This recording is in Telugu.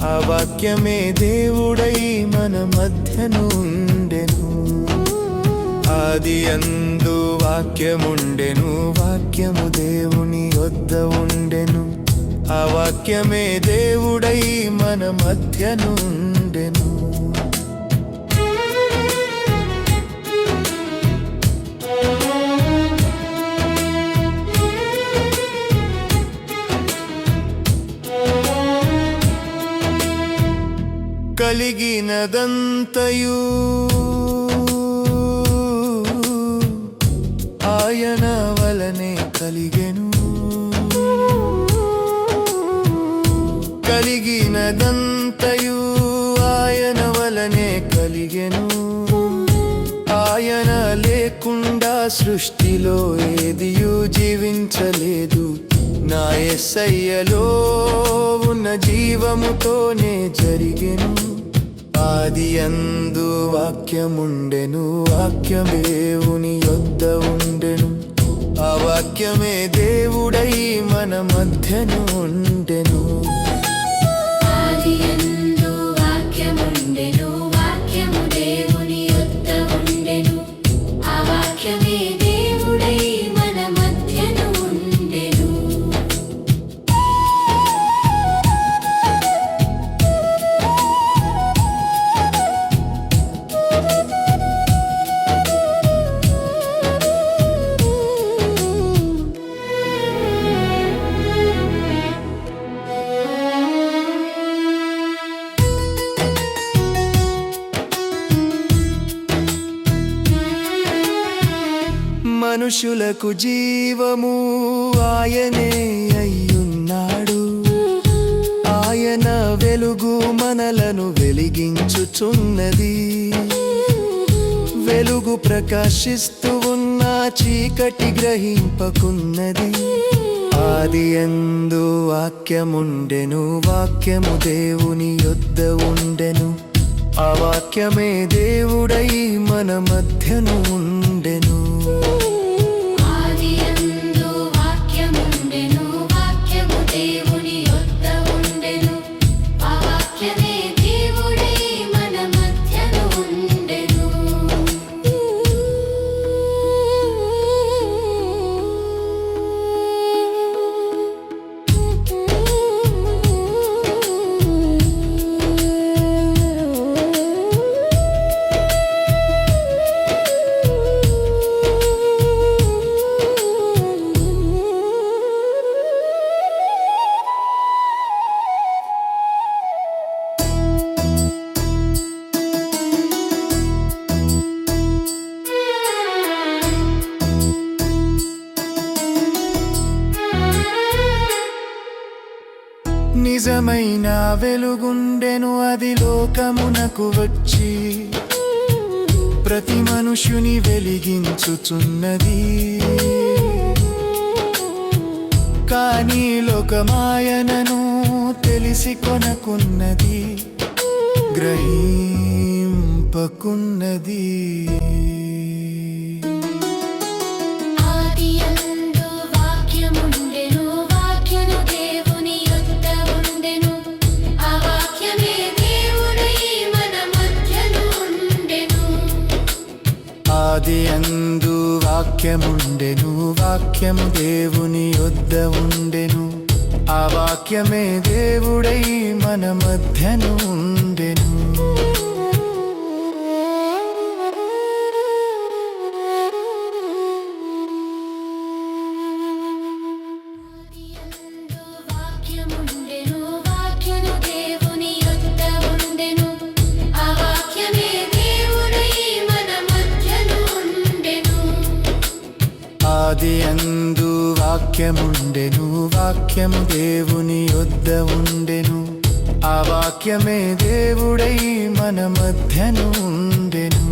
ఆ వాక్యమే దేవుడై మన మధ్యను ఉండెను. ఆదియందు వాక్యముండెను, వాక్యము దేవుని యొద్ద ఉండెను. ఆ వాక్యమే దేవుడై మన మధ్యను ఉండెను. కలిగినదంతయు ఆయన వలనే కలిగెను. కలిగినదంతయు ఆయన వలనే కలిగెను. ఆయన లేకుండా సృష్టిలో ఏదియూ జీవించలేదు. నా యేసయ్యలో ఉన్న జీవముతోనే జరిగెను. ఆదియందు వాక్యముండెను, వాక్యమే దేవుని యొద్ద ఉండెను. ఆ వాక్యమే దేవుడై మన మధ్యను ఉండెను. ఆదియందు వాక్యముండెను, వాక్యము దేవుని యొద్ద ఉండెను. ఆ వాక్యమే దేవుడై మన మధ్యను ఉండెను. మనుషులకు జీవము ఆయనే అయ్యున్నాడు. ఆయన వెలుగు మనలను వెలిగించుచున్నది. వెలుగు ప్రకాశిస్తూ ఉన్న చీకటి గ్రహింపకున్నది. ఆదియందు వాక్యముండెను, వాక్యము దేవుని యొద్ద ఉండెను. ఆ వాక్యమే దేవుడై మన మధ్యను ఉండెను. ఆదియందు వాక్యముండెను, వాక్యము దేవుని యొద్ద ఉండెను. ఆ వాక్యమే దేవుడై మన మధ్యను ఉండెను. నిజమైన వెలుగుండెను, అది లోకమునకు వచ్చి ప్రతి మనుష్యుని వెలిగించుచున్నది. కానీ లోకమాయనను తెలిసి కొనకున్నది, గ్రహింపకున్నది. ఆదియందు వాక్యముండెను, వాక్యము దేవుని యొద్ద ఉండెను. ఆ వాక్యమే దేవుడై మన మధ్యను ఉండెను. ఆదియందు వాక్యముండెను, వాక్యము దేవుని యొద్ద ఉండెను. ఆ వాక్యమే దేవుడై మన మధ్యను ఉండెను. ఆదియందు వాక్యముండెను, వాక్యము దేవుని యొద్ద ఉండెను. ఆ వాక్యమే దేవుడై మన మధ్యను ఉండెను. ఆదియందు వాక్యముండెను, వాక్యము దేవుని యొద్ద ఉండెను. ఆ వాక్యమే దేవుడై మన మధ్యను ఉండెను.